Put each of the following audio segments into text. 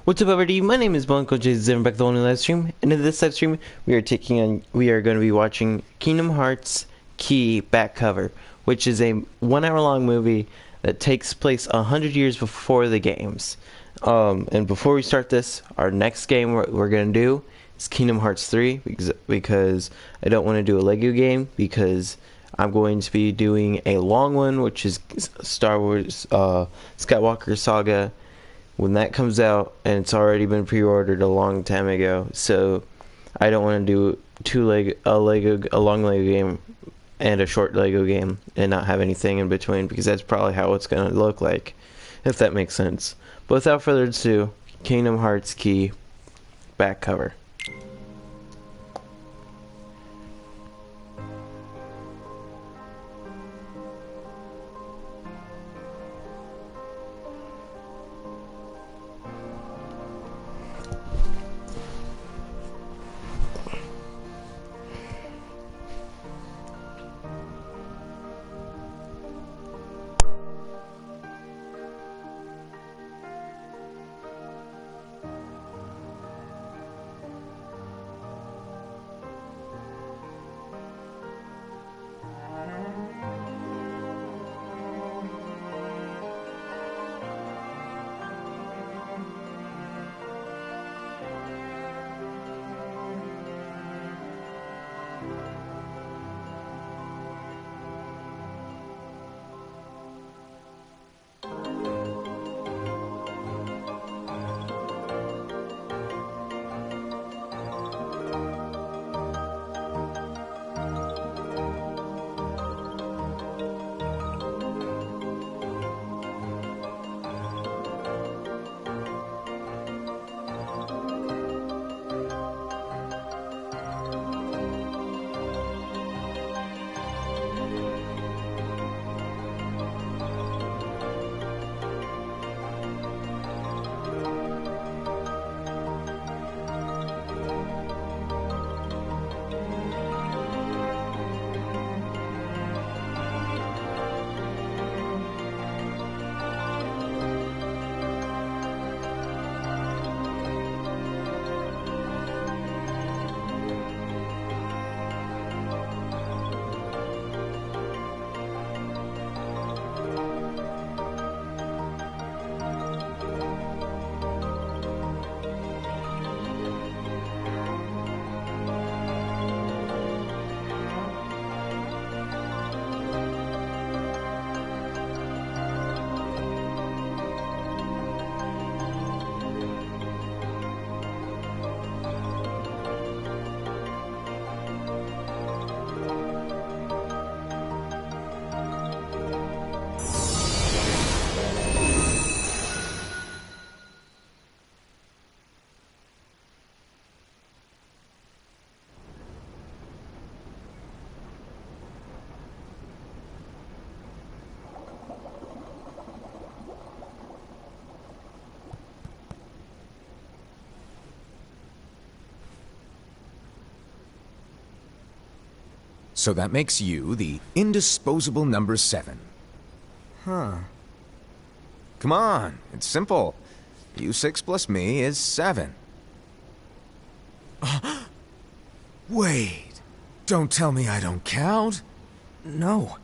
What's up, everybody? My name is Blanco Jason, back to the only live stream, and in this live stream, we are going to be watching Kingdom Hearts Key back cover, which is a 1 hour long movie that takes place 100 years before the games. And before we start this, our next game we're going to do is Kingdom Hearts 3, because I don't want to do a Lego game, because I'm going to be doing a long one, which is Star Wars Skywalker Saga, when that comes out, and it's already been pre-ordered a long time ago. So I don't want to do a long Lego game and a short Lego game and not have anything in between, because that's probably how it's going to look like, if that makes sense. But without further ado, Kingdom Hearts Key back cover. So that makes you the indisposable number 7. Huh. Come on, it's simple. U6 plus me is 7. Wait, don't tell me I don't count. No.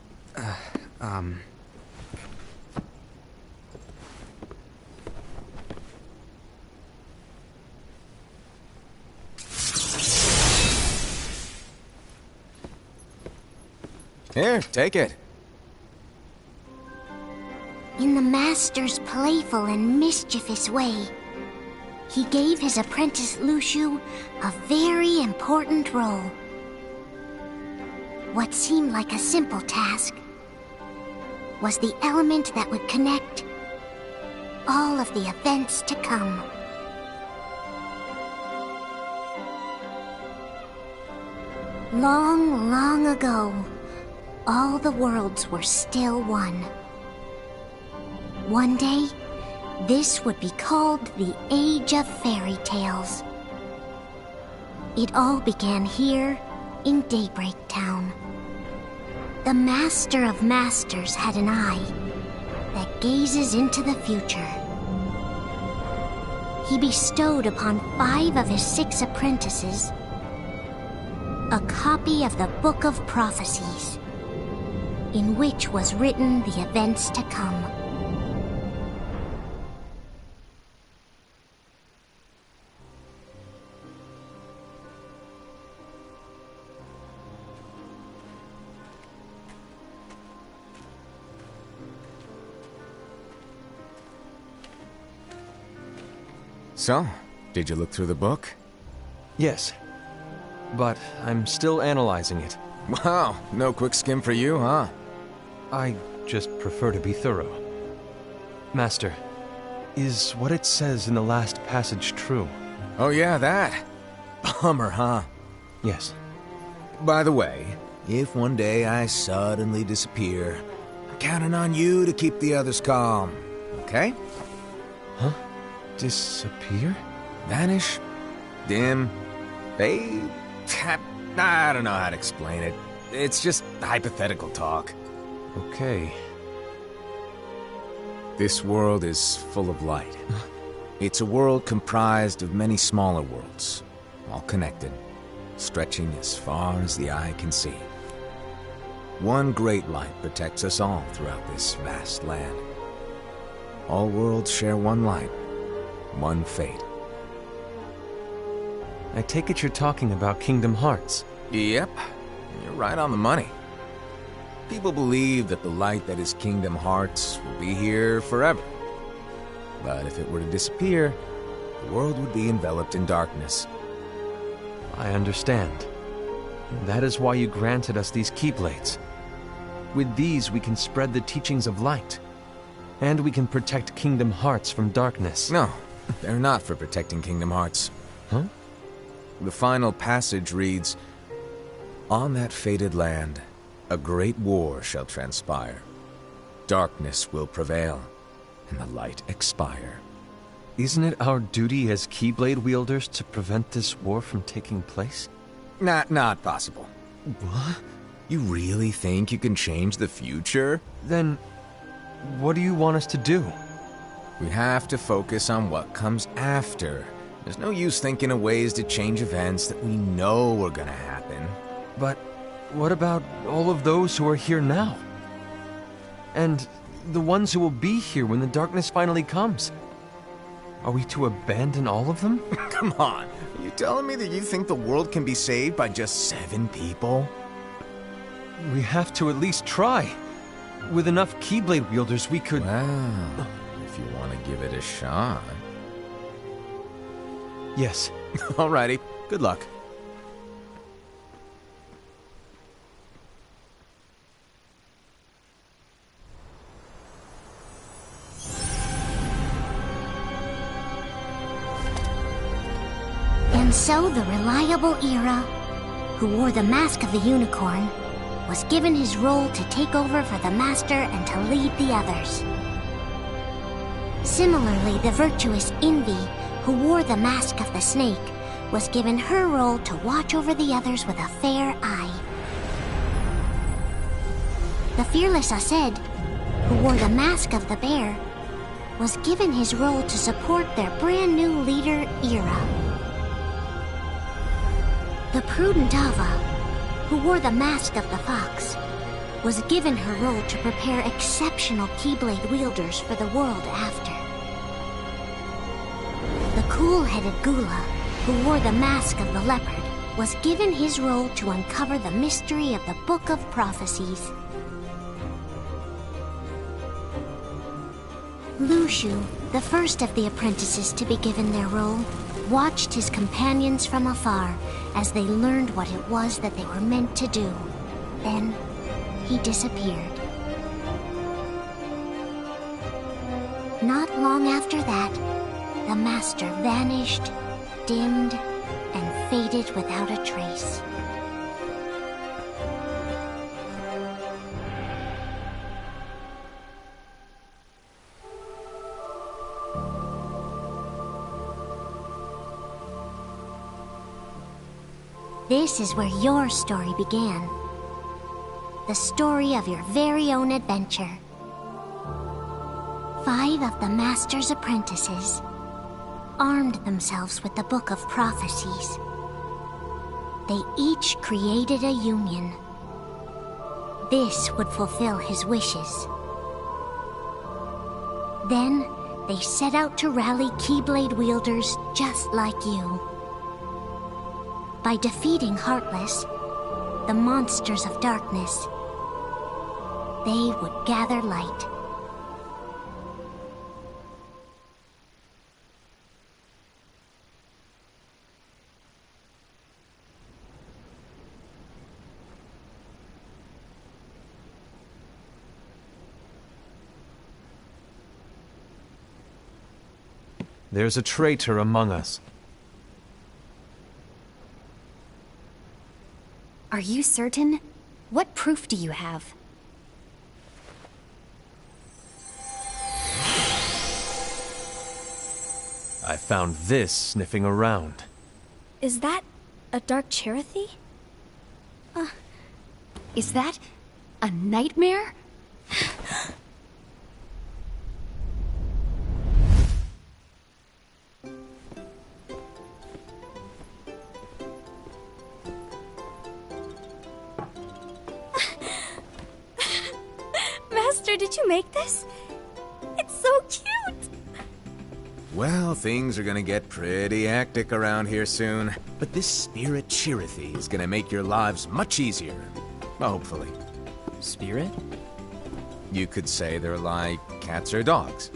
Here, take it. In the Master's playful and mischievous way, he gave his apprentice Luxu a very important role. What seemed like a simple task was the element that would connect all of the events to come. Long, long ago, all the worlds were still one. One day, this would be called the Age of Fairy Tales. It all began here in Daybreak Town. The Master of Masters had an eye that gazes into the future. he bestowed upon 5 of his 6 apprentices a copy of the Book of Prophecies, in which was written the events to come. So, did you look through the book? Yes. But I'm still analyzing it. Wow, no quick skim for you, huh? I just prefer to be thorough. Master, is what it says in the last passage true? Oh yeah, that. Bummer, huh? Yes. By the way, if one day I suddenly disappear, I'm counting on you to keep the others calm, okay? Huh? Disappear? Vanish? Dim? Fade? I don't know how to explain it. It's just hypothetical talk. Okay. This world is full of light. It's a world comprised of many smaller worlds, all connected, stretching as far as the eye can see. One great light protects us all throughout this vast land. All worlds share one light, one fate. I take it you're talking about Kingdom Hearts. Yep, you're right on the money. People believe that the light that is Kingdom Hearts will be here forever. But if it were to disappear, the world would be enveloped in darkness. I understand. That is why you granted us these Keyblades. With these, we can spread the teachings of light. And we can protect Kingdom Hearts from darkness. No, they're not for protecting Kingdom Hearts. Huh? The final passage reads, "On that fated land, a great war shall transpire. Darkness will prevail, and the light expire." Isn't it our duty as Keyblade wielders to prevent this war from taking place? Not possible. What? You really think you can change the future? Then, what do you want us to do? We have to focus on what comes after. There's no use thinking of ways to change events that we know are gonna happen. But what about all of those who are here now? And the ones who will be here when the darkness finally comes? Are we to abandon all of them? Come on, are you telling me that you think the world can be saved by just 7 people? We have to at least try. With enough Keyblade wielders, we could... Well, if you want to give it a shot. Yes. Alrighty, good luck. And so the reliable Era, who wore the mask of the unicorn, was given his role to take over for the Master and to lead the others. Similarly, the virtuous Envy, who wore the mask of the snake, was given her role to watch over the others with a fair eye. The fearless Aced, who wore the mask of the bear, was given his role to support their brand new leader, Era. The prudent Ava, who wore the mask of the fox, was given her role to prepare exceptional Keyblade wielders for the world after. The cool-headed Gula, who wore the mask of the leopard, was given his role to uncover the mystery of the Book of Prophecies. Lushu, the first of the apprentices to be given their role, watched his companions from afar as they learned what it was that they were meant to do. Then, he disappeared. Not long after that, the Master vanished, dimmed, and faded without a trace. This is where your story began. The story of your very own adventure. 5 of the Master's apprentices. armed themselves with the Book of Prophecies. They each created a union. This would fulfill his wishes. Then, they set out to rally Keyblade wielders just like you. By defeating Heartless, the monsters of darkness, they would gather light. There's a traitor among us. Are you certain? What proof do you have? I found this sniffing around. Is that a Dark Chirithy? Is that a nightmare? Master, did you make this? It's so cute! Well, things are gonna get pretty hectic around here soon. But this Spirit Chirithy is gonna make your lives much easier. Hopefully. Spirit? You could say they're like cats or dogs.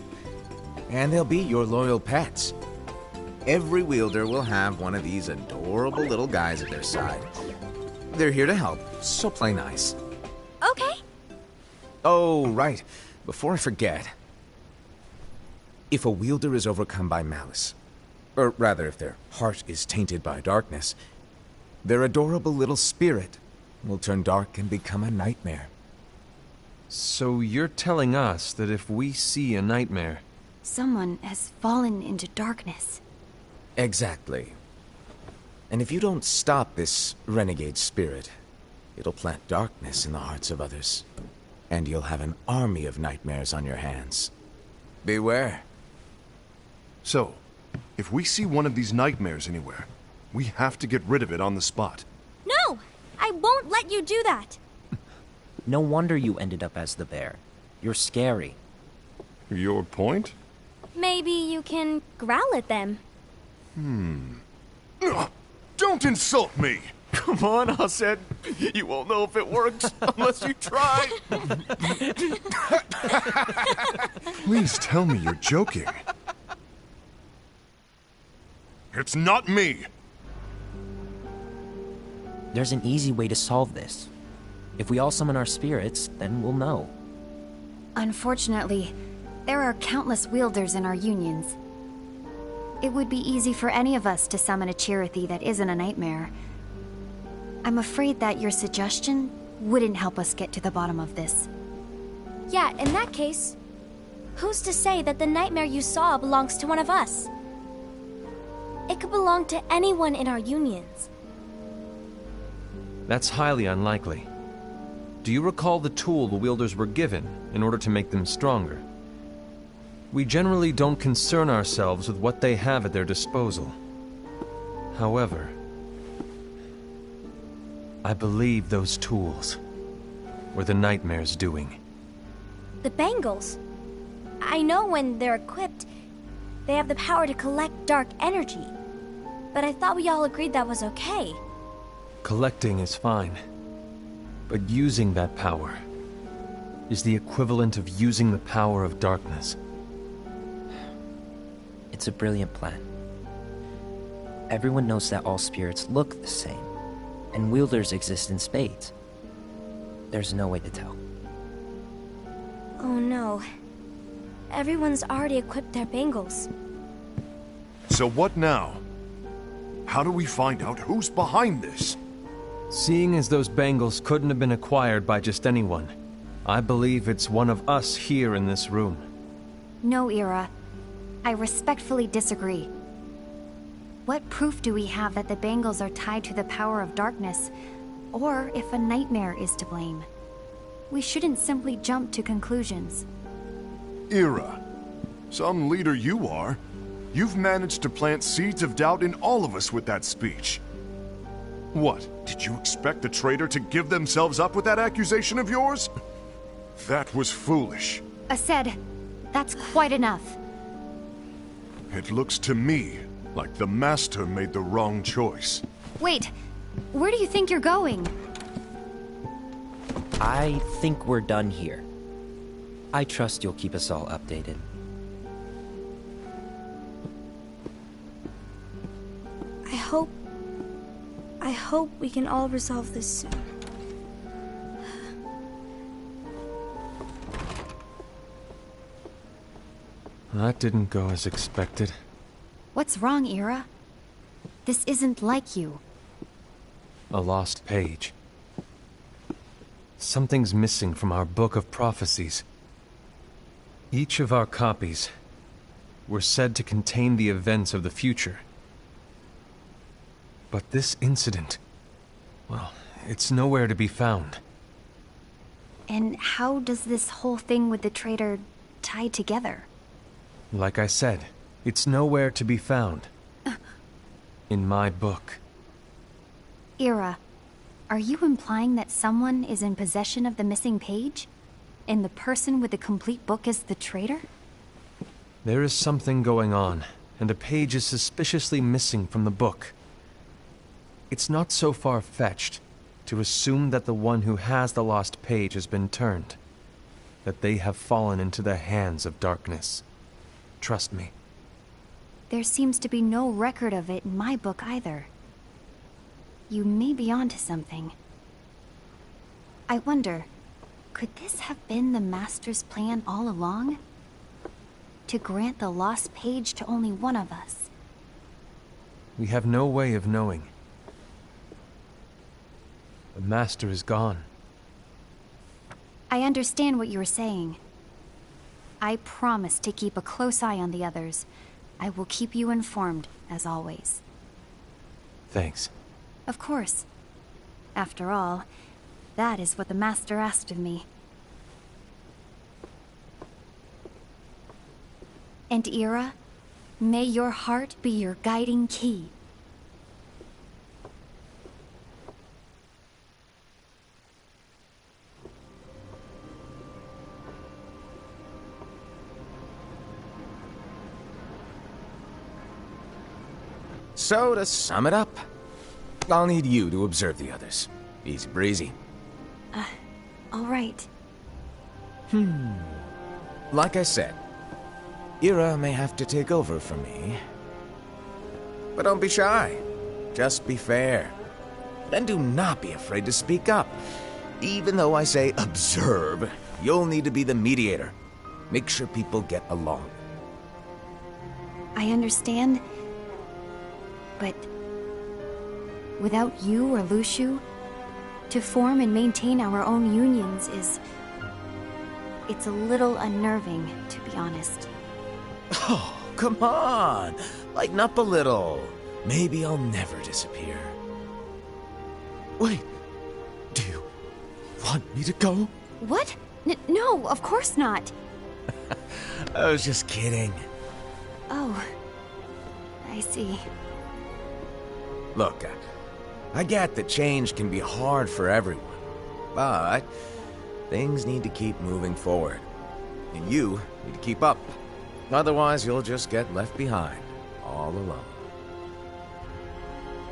And they'll be your loyal pets. Every wielder will have one of these adorable little guys at their side. They're here to help, so play nice. Okay. Oh, right. Before I forget. If a wielder is overcome by malice, or rather if their heart is tainted by darkness, their adorable little spirit will turn dark and become a nightmare. So you're telling us that if we see a nightmare... Someone has fallen into darkness. Exactly. And if you don't stop this renegade spirit, it'll plant darkness in the hearts of others. And you'll have an army of nightmares on your hands. Beware. So, if we see one of these nightmares anywhere, we have to get rid of it on the spot. No! I won't let you do that! No wonder you ended up as the bear. You're scary. Your point? Maybe you can growl at them. Ugh, don't insult me! Come on, Hassad. You won't know if it works unless you try. Please tell me you're joking. It's not me! There's an easy way to solve this. If we all summon our spirits, then we'll know. Unfortunately, there are countless wielders in our unions. It would be easy for any of us to summon a Chirithy that isn't a nightmare. I'm afraid that your suggestion wouldn't help us get to the bottom of this. Yeah, in that case, who's to say that the nightmare you saw belongs to one of us? It could belong to anyone in our unions. That's highly unlikely. Do you recall the tool the wielders were given in order to make them stronger? We generally don't concern ourselves with what they have at their disposal. However, I believe those tools were the nightmare's doing. The bangles. I know when they're equipped, they have the power to collect dark energy. But I thought we all agreed that was okay. Collecting is fine, but using that power is the equivalent of using the power of darkness. It's a brilliant plan. Everyone knows that all spirits look the same, and wielders exist in spades. There's no way to tell. Oh no. Everyone's already equipped their bangles. So what now? How do we find out who's behind this? Seeing as those bangles couldn't have been acquired by just anyone, I believe it's one of us here in this room. No, Ira. I respectfully disagree. What proof do we have that the bangles are tied to the power of darkness, or if a nightmare is to blame? We shouldn't simply jump to conclusions. Ira, some leader you are. You've managed to plant seeds of doubt in all of us with that speech. What? Did you expect the traitor to give themselves up with that accusation of yours? That was foolish. Aced, that's quite enough. It looks to me like the Master made the wrong choice. Wait, where do you think you're going? I think we're done here. I trust you'll keep us all updated. I hope we can all resolve this soon. That didn't go as expected. What's wrong, Ira? This isn't like you. A lost page. Something's missing from our book of prophecies. Each of our copies were said to contain the events of the future. But this incident, well, it's nowhere to be found. And how does this whole thing with the traitor tie together? Like I said, it's nowhere to be found. In my book. Ira, are you implying that someone is in possession of the missing page? And the person with the complete book is the traitor? There is something going on, and a page is suspiciously missing from the book. It's not so far-fetched to assume that the one who has the lost page has been turned, that they have fallen into the hands of darkness. Trust me. There seems to be no record of it in my book either. You may be onto something. I wonder, could this have been the Master's plan all along? To grant the lost page to only one of us? We have no way of knowing. The Master is gone. I understand what you're saying. I promise to keep a close eye on the others. I will keep you informed, as always. Thanks. Of course. After all, that is what the Master asked of me. And Ira, may your heart be your guiding key. So, to sum it up, I'll need you to observe the others. Easy breezy. All right. Like I said, Ira may have to take over for me. But don't be shy. Just be fair. And do not be afraid to speak up. Even though I say observe, you'll need to be the mediator. Make sure people get along. I understand. But without you or Luxu, to form and maintain our own unions is... it's a little unnerving, to be honest. Oh, come on! Lighten up a little. Maybe I'll never disappear. Wait, do you want me to go? What? No, of course not. I was just kidding. Oh, I see. Look, I get that change can be hard for everyone, but things need to keep moving forward. And you need to keep up. Otherwise, you'll just get left behind, all alone.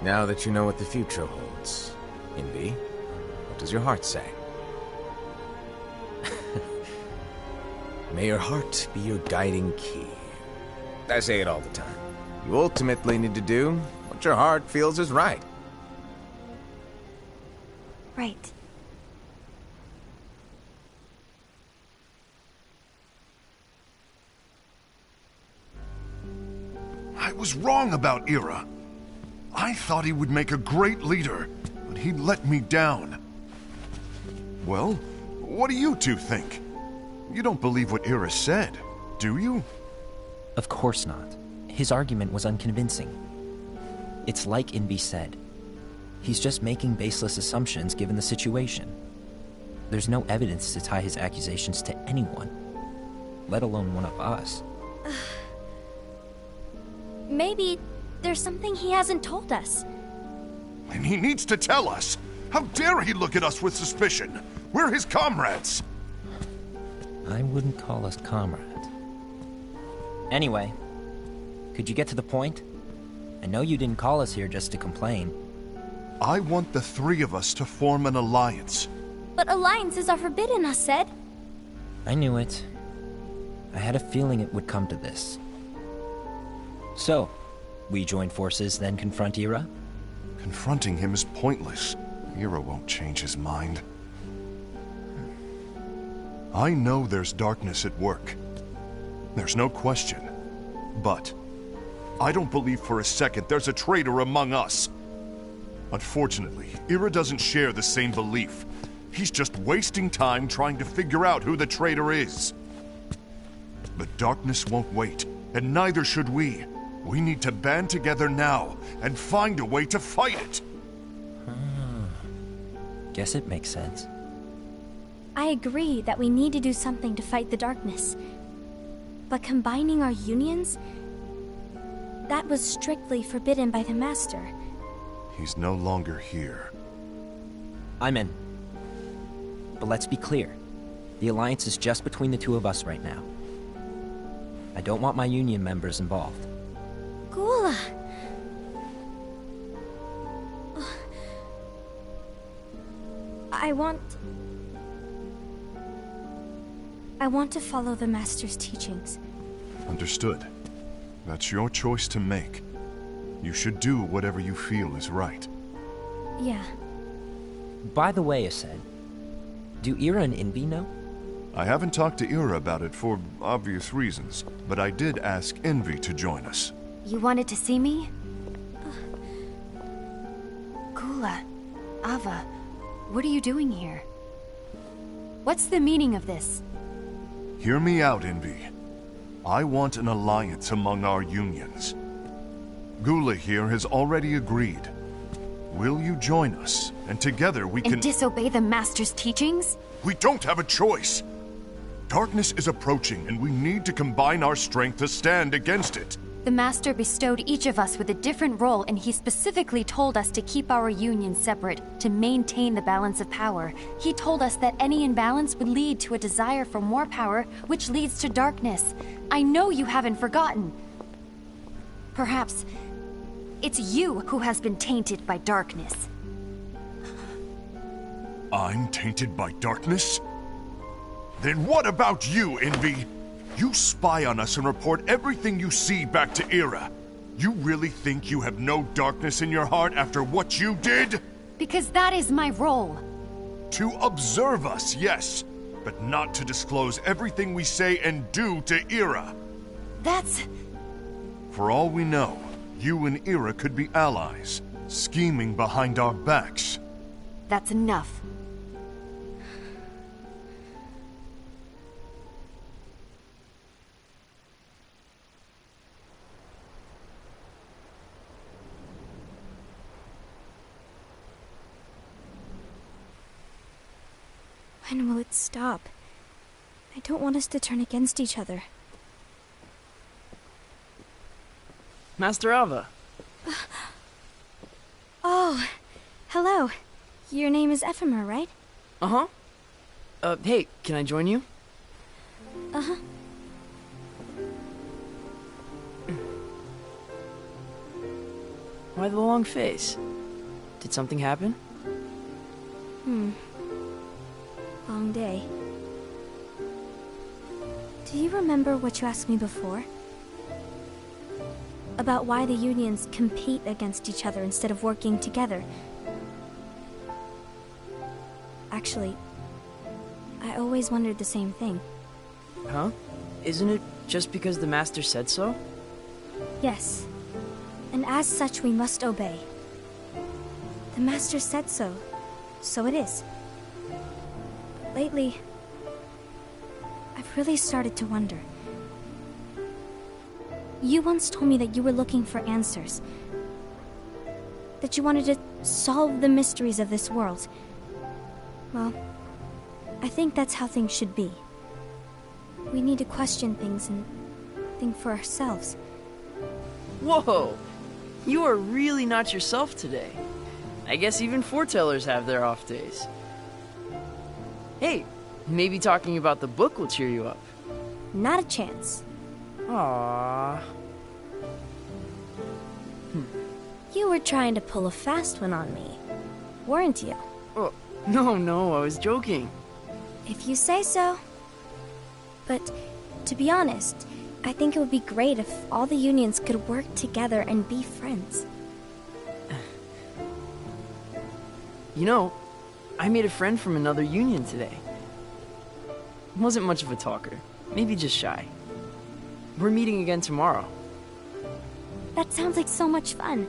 Now that you know what the future holds, Invi, what does your heart say? May your heart be your guiding key. I say it all the time. You ultimately need to do what your heart feels is right. Right. I was wrong about Ira. I thought he would make a great leader, but he let me down. Well, what do you two think? You don't believe what Ira said, do you? Of course not. His argument was unconvincing. It's like Invi said. He's just making baseless assumptions given the situation. There's no evidence to tie his accusations to anyone, let alone one of us. Maybe there's something he hasn't told us. And he needs to tell us. How dare he look at us with suspicion? We're his comrades. I wouldn't call us comrades. Anyway, could you get to the point? I know you didn't call us here just to complain. I want the three of us to form an alliance. But alliances are forbidden, us said. I knew it. I had a feeling it would come to this. So, we join forces, then confront Ira? Confronting him is pointless. Ira won't change his mind. I know there's darkness at work. There's no question. But I don't believe for a second there's a traitor among us. Unfortunately, Ira doesn't share the same belief. He's just wasting time trying to figure out who the traitor is. But darkness won't wait, and neither should we. We need to band together now and find a way to fight it. Guess it makes sense. I agree that we need to do something to fight the darkness. But combining our unions? That was strictly forbidden by the Master. He's no longer here. I'm in. But let's be clear. The alliance is just between the two of us right now. I don't want my union members involved. Gula! I want to follow the Master's teachings. Understood. That's your choice to make. You should do whatever you feel is right. Yeah. By the way, Aced, do Ira and Envy know? I haven't talked to Ira about it for obvious reasons, but I did ask Envy to join us. You wanted to see me? Gula, Ava, what are you doing here? What's the meaning of this? Hear me out, Envy. I want an alliance among our unions. Gula here has already agreed. Will you join us? And together we can... And disobey the Master's teachings? We don't have a choice! Darkness is approaching, and we need to combine our strength to stand against it. The Master bestowed each of us with a different role, and he specifically told us to keep our union separate, to maintain the balance of power. He told us that any imbalance would lead to a desire for more power, which leads to darkness. I know you haven't forgotten. Perhaps it's you who has been tainted by darkness. I'm tainted by darkness? Then what about you, Envy? You spy on us and report everything you see back to Ira. You really think you have no darkness in your heart after what you did? Because that is my role. To observe us, yes, but not to disclose everything we say and do to Ira. That's... For all we know, you and Ira could be allies, scheming behind our backs. That's enough. When will it stop? I don't want us to turn against each other. Master Ava. Oh, hello. Your name is Ephemer, right? Uh-huh. Hey, can I join you? Uh-huh. Why the long face? Did something happen? Long day. Do you remember what you asked me before? About why the unions compete against each other instead of working together. Actually, I always wondered the same thing. Huh? Isn't it just because the Master said so? Yes. And as such, we must obey. The Master said so, so it is. But lately, I've really started to wonder. You once told me that you were looking for answers. That you wanted to solve the mysteries of this world. Well, I think that's how things should be. We need to question things and think for ourselves. Whoa! You are really not yourself today. I guess even foretellers have their off days. Hey, maybe talking about the book will cheer you up. Not a chance. Aww. You were trying to pull a fast one on me, weren't you? Oh, no, I was joking. If you say so. But, to be honest, I think it would be great if all the unions could work together and be friends. You know, I made a friend from another union today. Wasn't much of a talker, maybe just shy. We're meeting again tomorrow. That sounds like so much fun.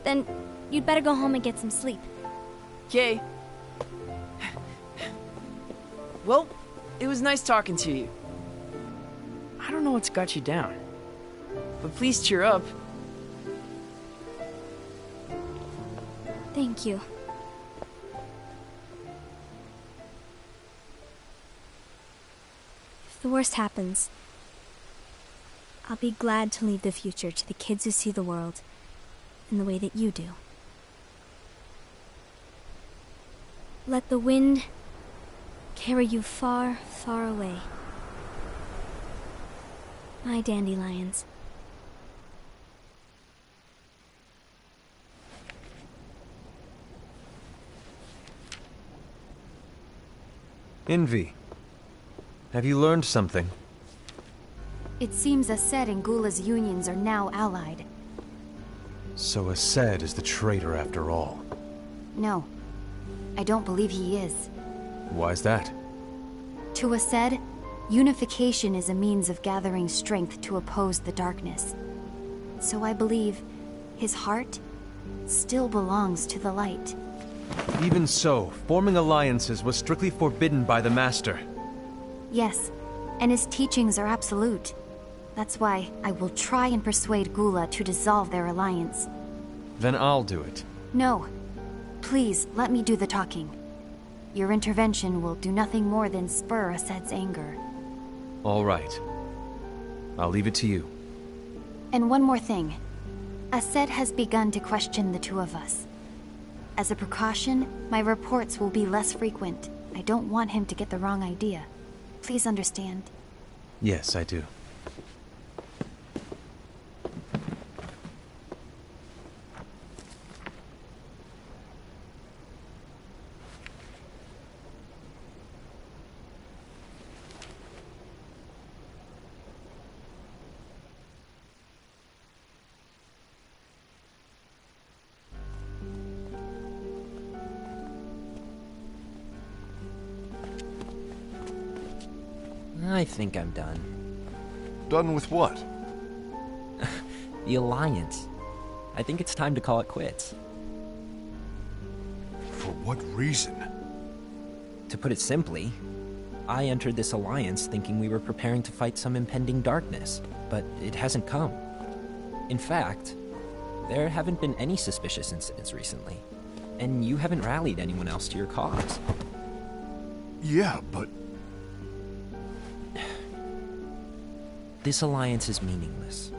Then, you'd better go home and get some sleep. Okay. Well, it was nice talking to you. I don't know what's got you down, but please cheer up. Thank you. If the worst happens, I'll be glad to leave the future to the kids who see the world in the way that you do. Let the wind carry you far, far away. My dandelions. Envy, have you learned something? It seems Aced and Gula's unions are now allied. So Aced is the traitor after all. No, I don't believe he is. Why's that? To Aced, unification is a means of gathering strength to oppose the darkness. So I believe his heart still belongs to the light. Even so, forming alliances was strictly forbidden by the Master. Yes, and his teachings are absolute. That's why I will try and persuade Gula to dissolve their alliance. Then I'll do it. No. Please, let me do the talking. Your intervention will do nothing more than spur Aced's anger. All right. I'll leave it to you. And one more thing. Aced has begun to question the two of us. As a precaution, my reports will be less frequent. I don't want him to get the wrong idea. Please understand. Yes, I do. I think I'm done. Done with what? The Alliance. I think it's time to call it quits. For what reason? To put it simply, I entered this alliance thinking we were preparing to fight some impending darkness, but it hasn't come. In fact, there haven't been any suspicious incidents recently, and you haven't rallied anyone else to your cause. Yeah, but... This alliance is meaningless.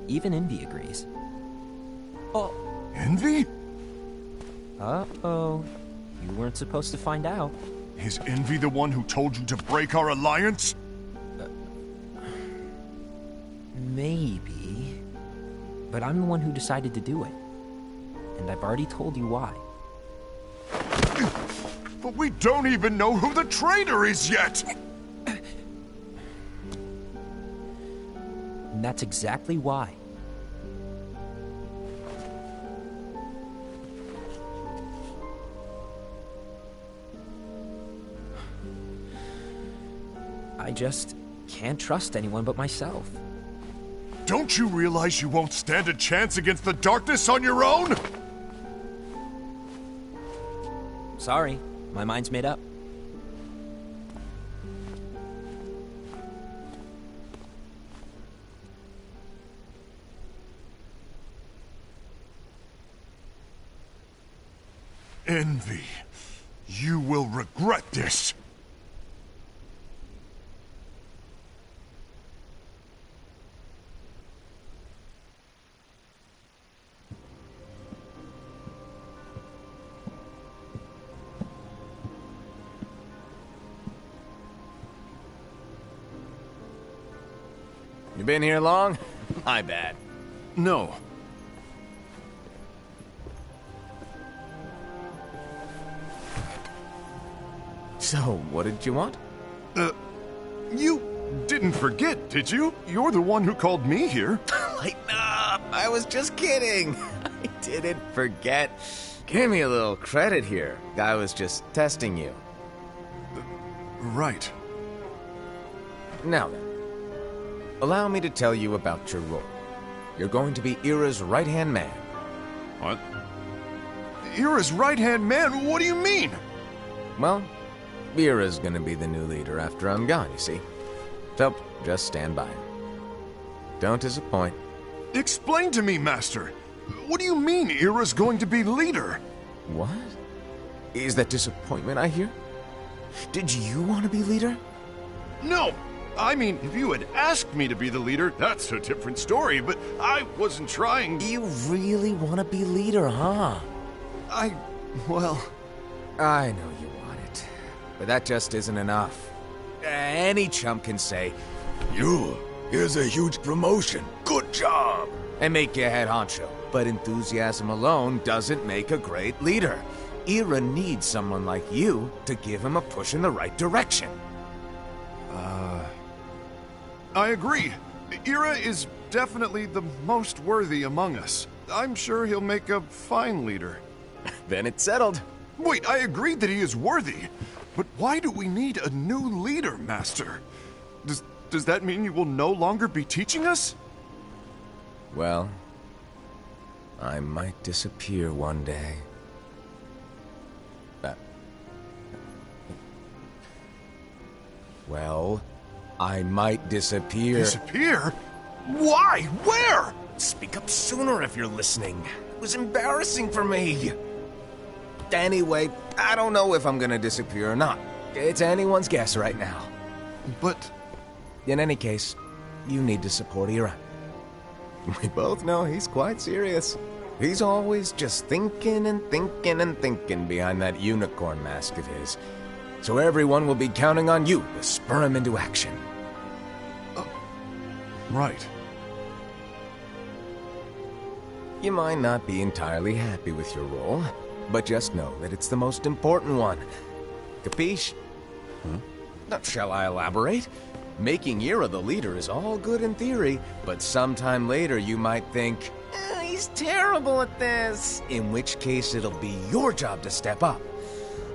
Even Envy agrees. Oh. Envy? Uh-oh. You weren't supposed to find out. Is Envy the one who told you to break our alliance? Maybe. But I'm the one who decided to do it. And I've already told you why. But we don't even know who the traitor is yet! And that's exactly why. I just can't trust anyone but myself. Don't you realize you won't stand a chance against the darkness on your own? Sorry, my mind's made up. Envy, you will regret this. You been here long? My bad. No. So, what did you want? You didn't forget, did you? You're the one who called me here. Lighten up! I was just kidding. I didn't forget. Give me a little credit here. I was just testing you. Right. Now then, allow me to tell you about your role. You're going to be Ira's right-hand man. What? Ira's right-hand man? What do you mean? Well, Ira's gonna be the new leader after I'm gone, you see. So, just stand by. Don't disappoint. Explain to me, Master. What do you mean Ira's going to be leader? What? Is that disappointment I hear? Did you want to be leader? No! I mean, if you had asked me to be the leader, that's a different story, but I wasn't trying. You really want to be leader, huh? Well... I know you want it, but that just isn't enough. Any chump can say, here's a huge promotion, good job, and make you head honcho. But enthusiasm alone doesn't make a great leader. Ira needs someone like you to give him a push in the right direction. I agree. Ira is definitely the most worthy among us. I'm sure he'll make a fine leader. Then it's settled. Wait, I agreed that he is worthy. But why do we need a new leader, Master? Does that mean you will no longer be teaching us? Well, I might disappear one day. Well, I might disappear. Disappear? Why? Where? Speak up sooner if you're listening. It was embarrassing for me. Anyway, I don't know if I'm gonna disappear or not. It's anyone's guess right now. But... In any case, you need to support Ira. We both know he's quite serious. He's always just thinking and thinking and thinking behind that unicorn mask of his. So everyone will be counting on you to spur him into action. Right. You might not be entirely happy with your role, but just know that it's the most important one. Capiche? Shall I elaborate? Making Ira the leader is all good in theory, but sometime later you might think, he's terrible at this. In which case it'll be your job to step up.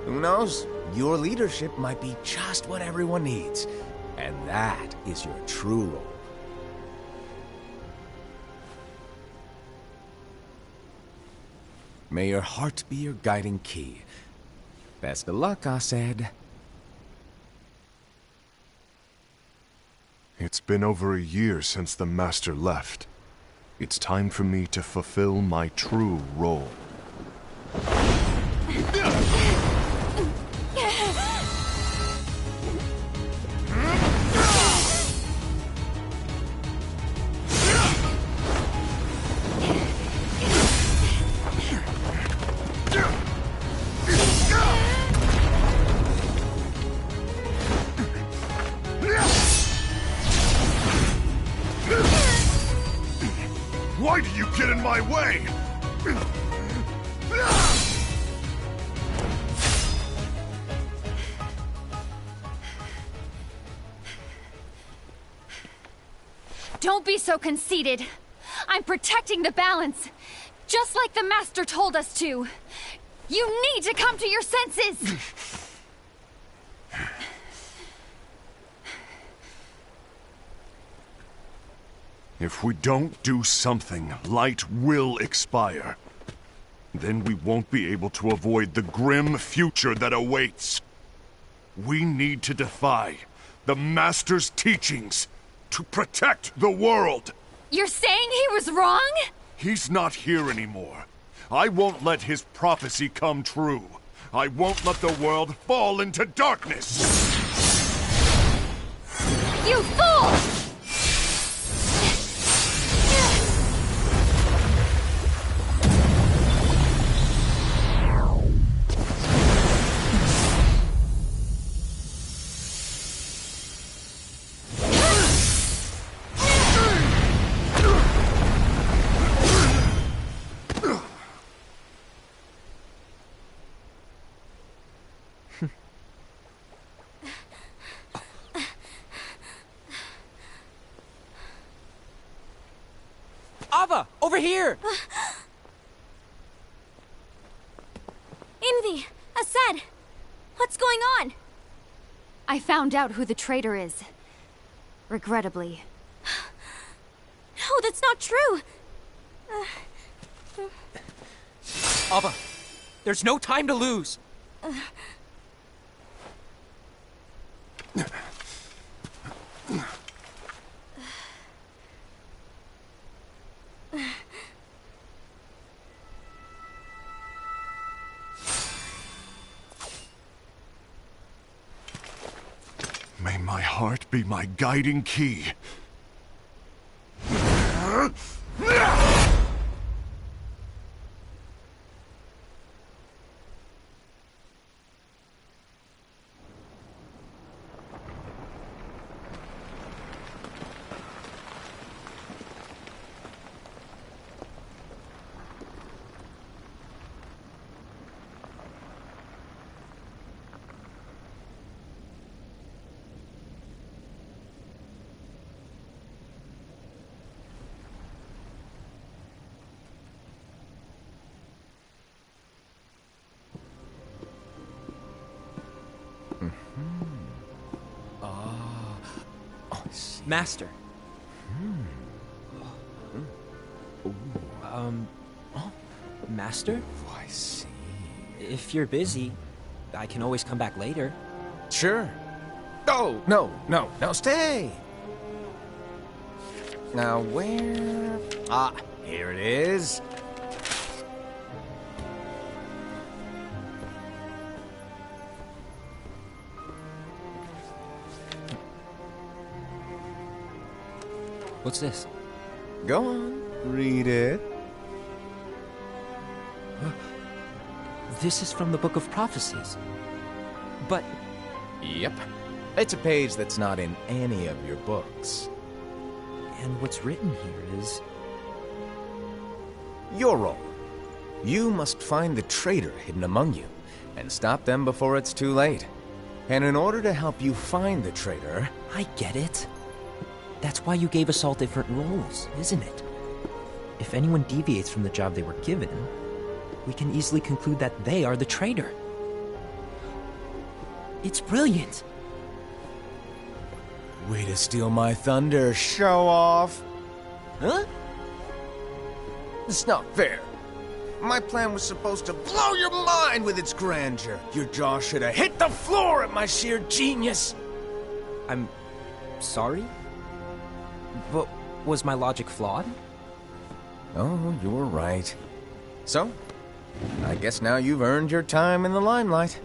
Who knows? Your leadership might be just what everyone needs. And that is your true role. May your heart be your guiding key. Best of luck, Asaid. It's been over a year since the Master left. It's time for me to fulfill my true role. Why do you get in my way? Don't be so conceited. I'm protecting the balance, just like the Master told us to. You need to come to your senses! If we don't do something, light will expire. Then we won't be able to avoid the grim future that awaits. We need to defy the Master's teachings to protect the world. You're saying he was wrong? He's not here anymore. I won't let his prophecy come true. I won't let the world fall into darkness. You fool! Ava! Over here! Envy! Aced! What's going on? I found out who the traitor is. Regrettably. No, that's not true! Ava, there's no time to lose! May my heart be my guiding key. Master. Master? I see. If you're busy, I can always come back later. Sure. Oh, no, stay! Now, where... Ah, here it is. What's this? Go on, read it. This is from the Book of Prophecies. But... Yep. It's a page that's not in any of your books. And what's written here is... Your role. You must find the traitor hidden among you, and stop them before it's too late. And in order to help you find the traitor... I get it. That's why you gave us all different roles, isn't it? If anyone deviates from the job they were given, we can easily conclude that they are the traitor. It's brilliant. Way to steal my thunder, show off. Huh? It's not fair. My plan was supposed to blow your mind with its grandeur. Your jaw should have hit the floor at my sheer genius. I'm... sorry? But was my logic flawed? Oh, you're right. So, I guess now you've earned your time in the limelight.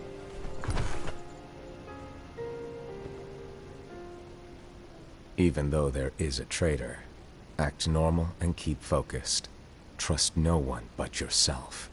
Even though there is a traitor, act normal and keep focused. Trust no one but yourself.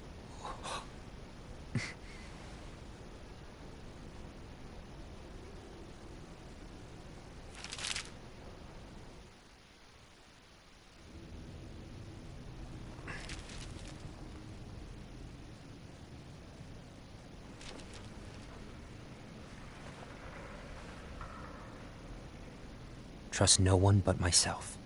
Trust no one but myself.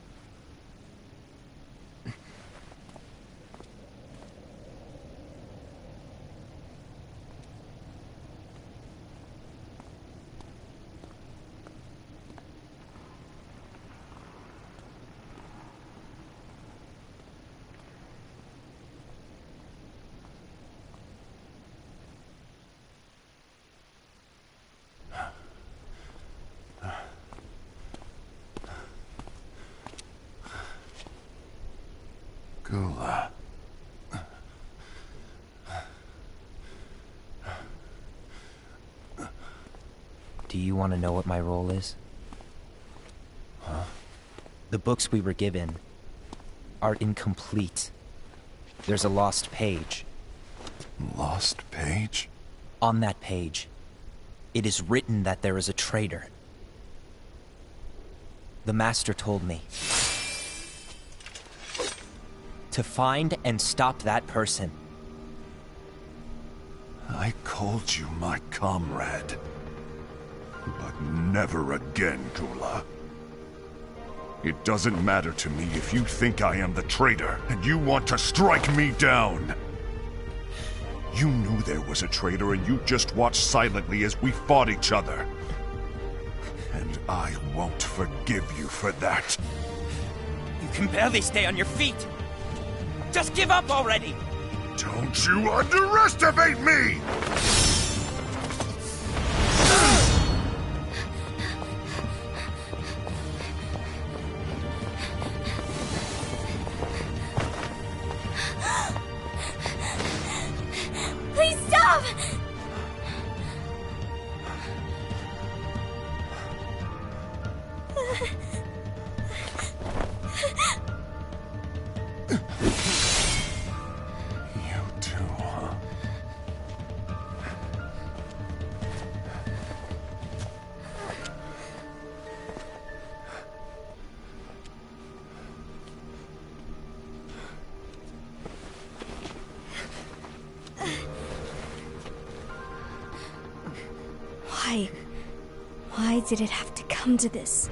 Gula. Do you want to know what my role is? Huh? The books we were given are incomplete. There's a lost page. Lost page? On that page, it is written that there is a traitor. The Master told me to find and stop that person. I called you my comrade. But never again, Gula. It doesn't matter to me if you think I am the traitor, and you want to strike me down. You knew there was a traitor, and you just watched silently as we fought each other. And I won't forgive you for that. You can barely stay on your feet. Just give up already! Don't you underestimate me! Please stop! You too, huh? Why? Why did it have to come to this?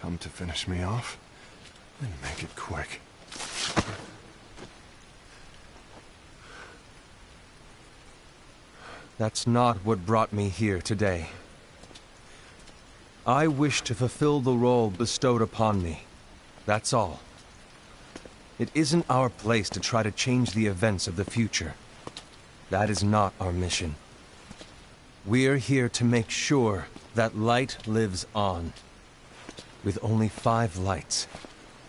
Come to finish me off? Then make it quick. That's not what brought me here today. I wish to fulfill the role bestowed upon me. That's all. It isn't our place to try to change the events of the future. That is not our mission. We're here to make sure that light lives on. With only 5 lights,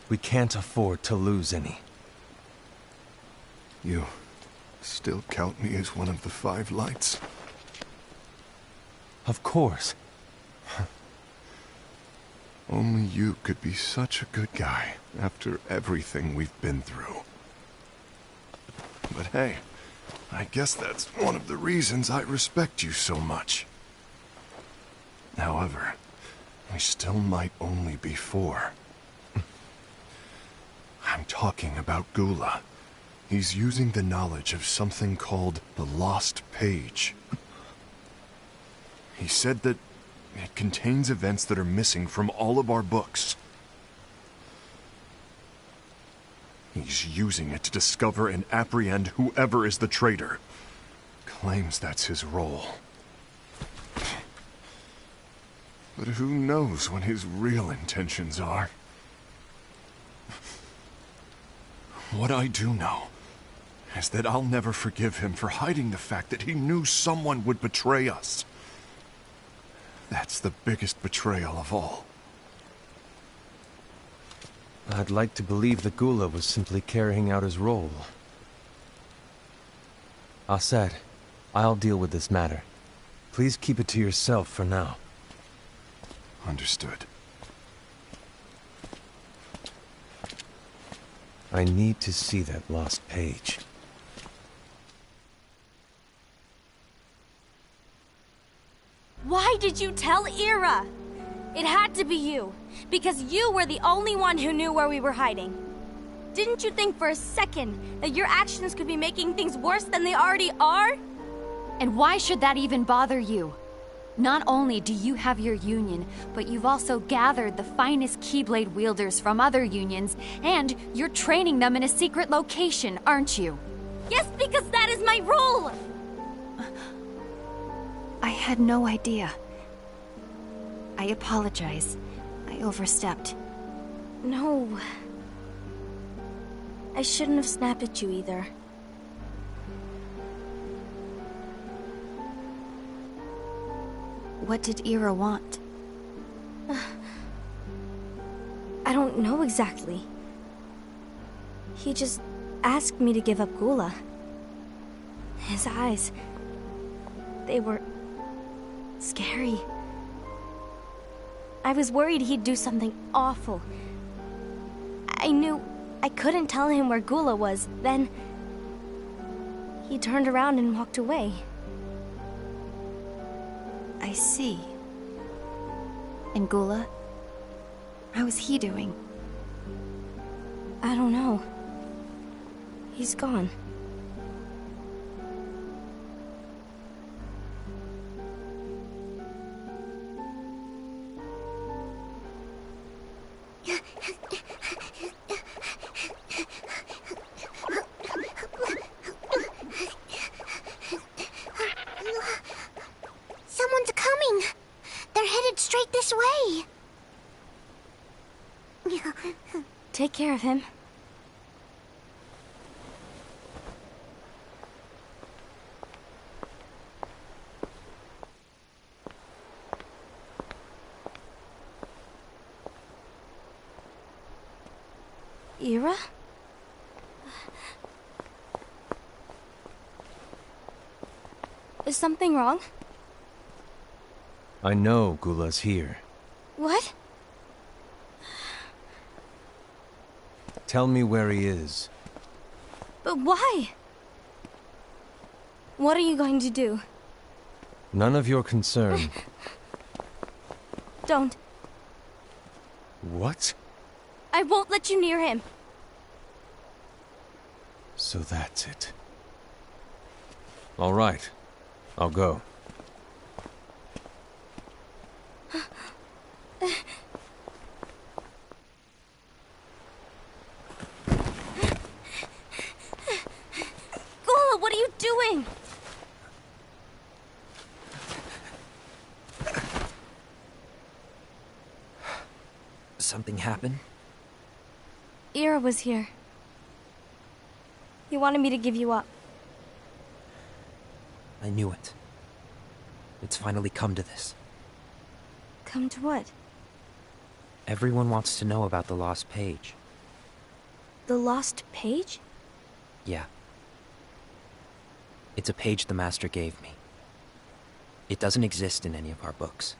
we can't afford to lose any. You still count me as one of the 5 lights? Of course. Only you could be such a good guy after everything we've been through. But hey, I guess that's one of the reasons I respect you so much. However, we still might only be 4. I'm talking about Gula. He's using the knowledge of something called the Lost Page. He said that it contains events that are missing from all of our books. He's using it to discover and apprehend whoever is the traitor. Claims that's his role. But who knows what his real intentions are? What I do know is that I'll never forgive him for hiding the fact that he knew someone would betray us. That's the biggest betrayal of all. I'd like to believe that Gula was simply carrying out his role. Aset, I'll deal with this matter. Please keep it to yourself for now. Understood. I need to see that lost page. Why did you tell Ira? It had to be you, because you were the only one who knew where we were hiding. Didn't you think for a second that your actions could be making things worse than they already are? And why should that even bother you? Not only do you have your union, but you've also gathered the finest Keyblade wielders from other unions, and you're training them in a secret location, aren't you? Yes, because that is my role! I had no idea. I apologize. I overstepped. No. I shouldn't have snapped at you either. What did Ira want? I don't know exactly. He just asked me to give up Gula. His eyes... they were... scary. I was worried he'd do something awful, I knew I couldn't tell him where Gula was. Then he turned around and walked away. I see. And Gula? How is he doing? I don't know. He's gone. Someone's coming. They're headed straight this way. Take care of him. Ira? Is something wrong? I know Gula's here. What? Tell me where he is. But why? What are you going to do? None of your concern. Don't. What? I won't let you near him. So that's it. All right. I'll go. Gula, what are you doing? Something happened? Ira was here. He wanted me to give you up. I knew it. It's finally come to this. Come to what? Everyone wants to know about the lost page. The lost page? Yeah. It's a page the Master gave me. It doesn't exist in any of our books.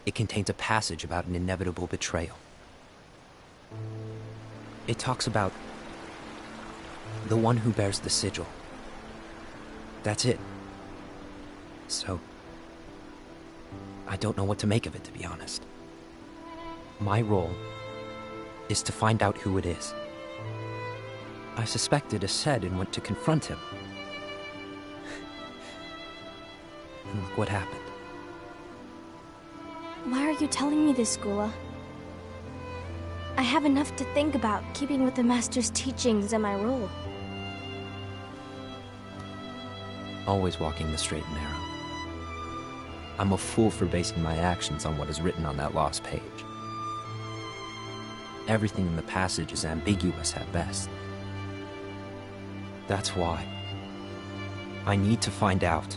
It contains a passage about an inevitable betrayal. It talks about the one who bears the sigil. That's it. So, I don't know what to make of it, to be honest. My role is to find out who it is. I suspected Aced and went to confront him. And look what happened. Why are you telling me this, Gula? I have enough to think about, keeping with the Master's teachings and my role. Always walking the straight and narrow. I'm a fool for basing my actions on what is written on that lost page. Everything in the passage is ambiguous at best. That's why I need to find out.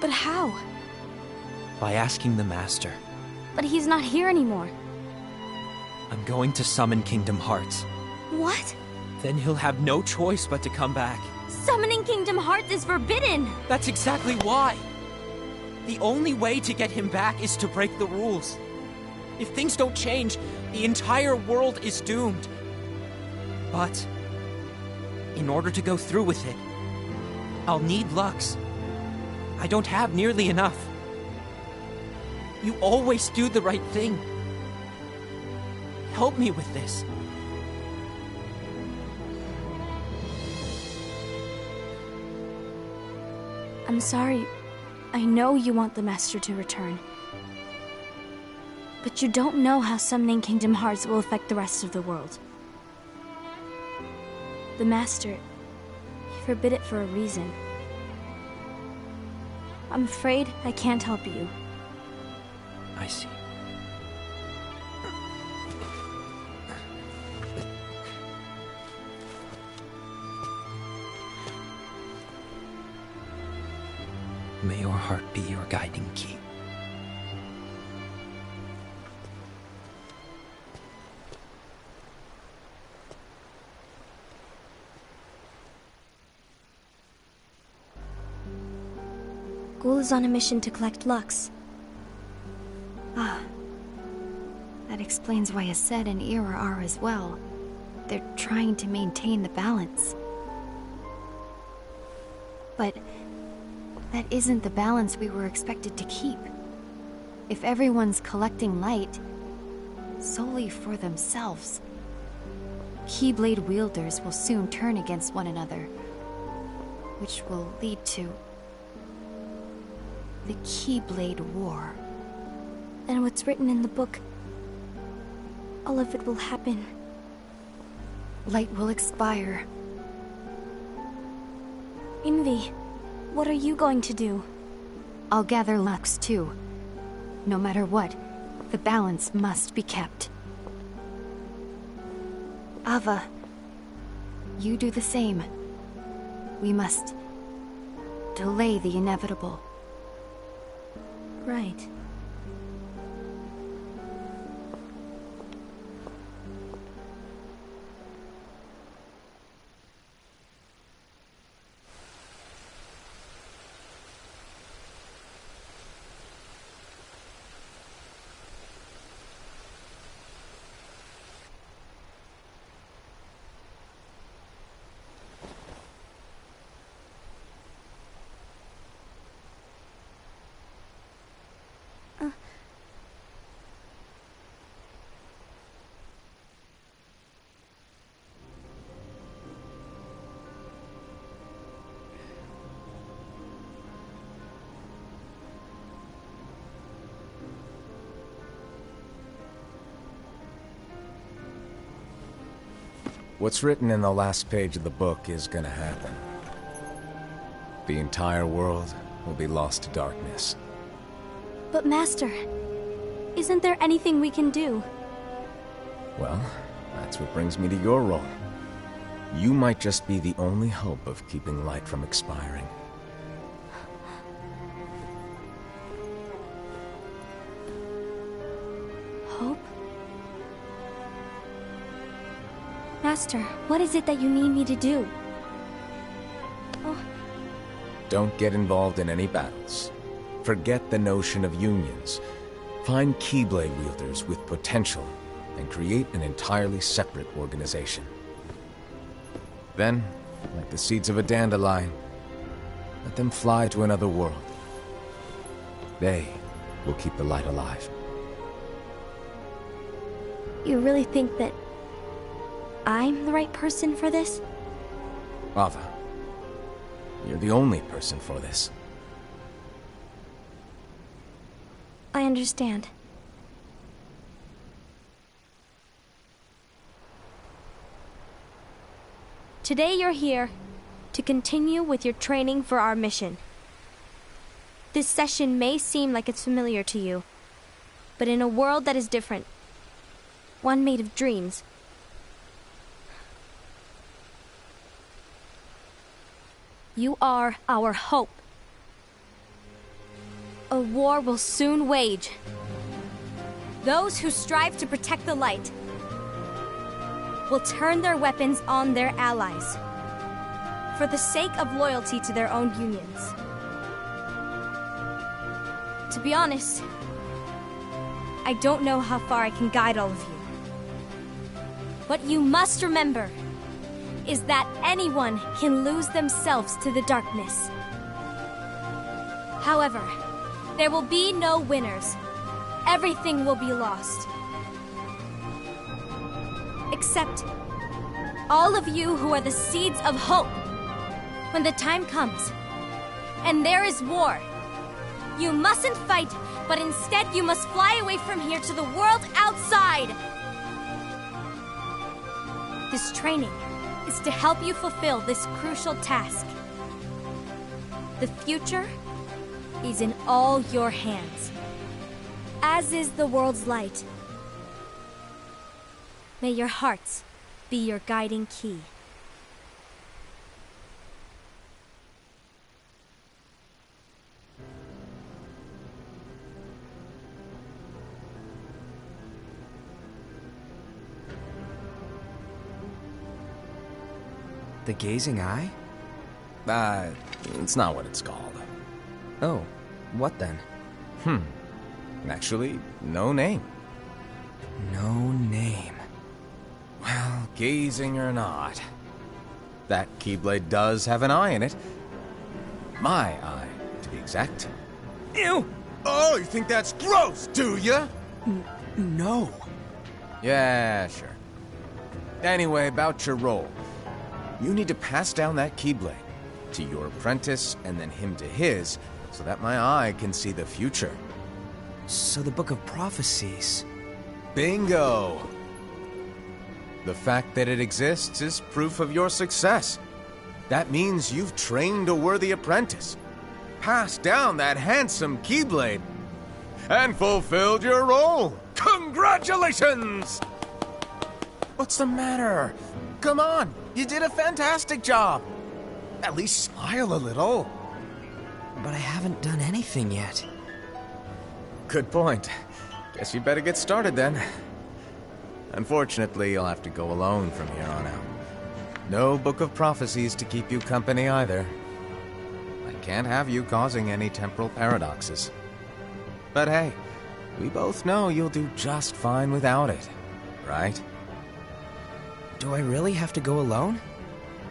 But how? By asking the Master. But he's not here anymore. I'm going to summon Kingdom Hearts. What? Then he'll have no choice but to come back. Summoning Kingdom Hearts is forbidden! That's exactly why! The only way to get him back is to break the rules. If things don't change, the entire world is doomed. But, in order to go through with it, I'll need Lux. I don't have nearly enough. You always do the right thing. Help me with this. I'm sorry. I know you want the Master to return. But you don't know how summoning Kingdom Hearts will affect the rest of the world. The Master, he forbid it for a reason. I'm afraid I can't help you. I see. May your heart be your guiding key. Ghoul is on a mission to collect Lux. Ah. That That explains why Aced and Ira are as well. They're trying to maintain the balance. But that isn't the balance we were expected to keep. If everyone's collecting light solely for themselves, Keyblade wielders will soon turn against one another, which will lead to the Keyblade War. And what's written in the book, all of it will happen. Light will expire. Invi, what are you going to do? I'll gather Lux too. No matter what, the balance must be kept. Ava, you do the same. We must delay the inevitable. Right. What's written in the last page of the book is gonna happen. The entire world will be lost to darkness. But Master, isn't there anything we can do? Well, that's what brings me to your role. You might just be the only hope of keeping light from expiring. Hope? Master, what is it that you need me to do? Oh. Don't get involved in any battles. Forget the notion of unions. Find Keyblade wielders with potential and create an entirely separate organization. Then, like the seeds of a dandelion, let them fly to another world. They will keep the light alive. You really think that I'm the right person for this? Ava, you're the only person for this. I understand. Today you're here to continue with your training for our mission. This session may seem like it's familiar to you, but in a world that is different, one made of dreams, you are our hope. A war will soon wage. Those who strive to protect the light will turn their weapons on their allies for the sake of loyalty to their own unions. To be honest, I don't know how far I can guide all of you. What you must remember is that anyone can lose themselves to the darkness. However, there will be no winners. Everything will be lost. Except all of you who are the seeds of hope. When the time comes, and there is war, you mustn't fight, but instead you must fly away from here to the world outside. This training is to help you fulfill this crucial task. The future is in all your hands, as is the world's light. May your hearts be your guiding key. The Gazing Eye? It's not what it's called. Oh, what then? Actually, no name. No name. Well, gazing or not, that Keyblade does have an eye in it. My eye, to be exact. Ew! Oh, you think that's gross, do ya? No. Yeah, sure. Anyway, about your role. You need to pass down that Keyblade to your apprentice and then him to his, so that my eye can see the future. So the Book of Prophecies... Bingo! The fact that it exists is proof of your success. That means you've trained a worthy apprentice, passed down that handsome Keyblade, and fulfilled your role. Congratulations! What's the matter? Come on, you did a fantastic job. At least smile a little. But I haven't done anything yet. Good point. Guess you better get started then. Unfortunately, you'll have to go alone from here on out. No Book of Prophecies to keep you company either. I can't have you causing any temporal paradoxes. But hey, we both know you'll do just fine without it, right? Do I really have to go alone?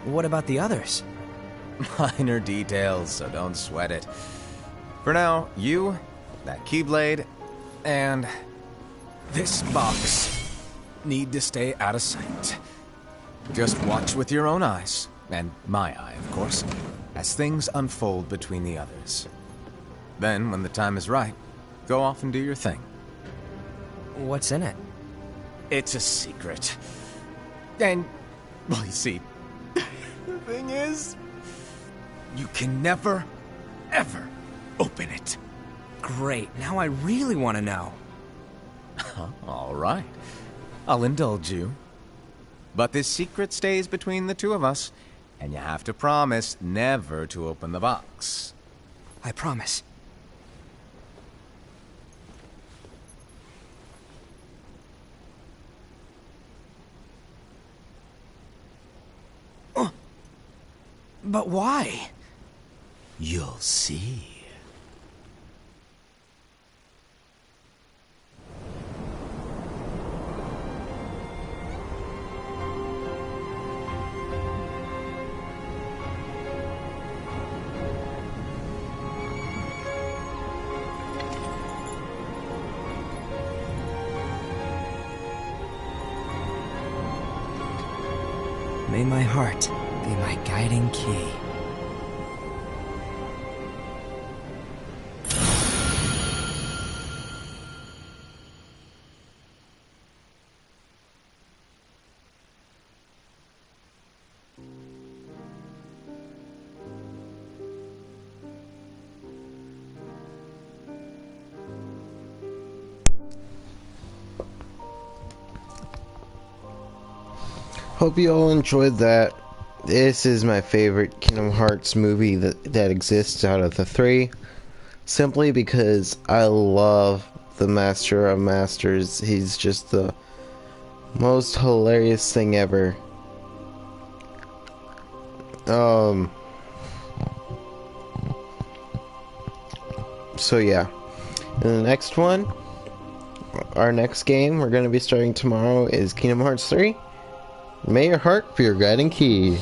What about the others? Minor details, so don't sweat it. For now, you, that Keyblade, and this box need to stay out of sight. Just watch with your own eyes, and my eye, of course, as things unfold between the others. Then, when the time is right, go off and do your thing. What's in it? It's a secret. And, well, you see, the thing is, you can never, ever open it. Great, now I really want to know. All right. I'll indulge you. But this secret stays between the two of us, and you have to promise never to open the box. I promise. But why? You'll see. May my heart be my guiding key. Hope you all enjoyed that. This is my favorite Kingdom Hearts movie that exists out of the three. Simply because I love the Master of Masters. He's just the most hilarious thing ever. So yeah. In the next one, our next game we're going to be starting tomorrow is Kingdom Hearts 3. May your heart be your guiding key.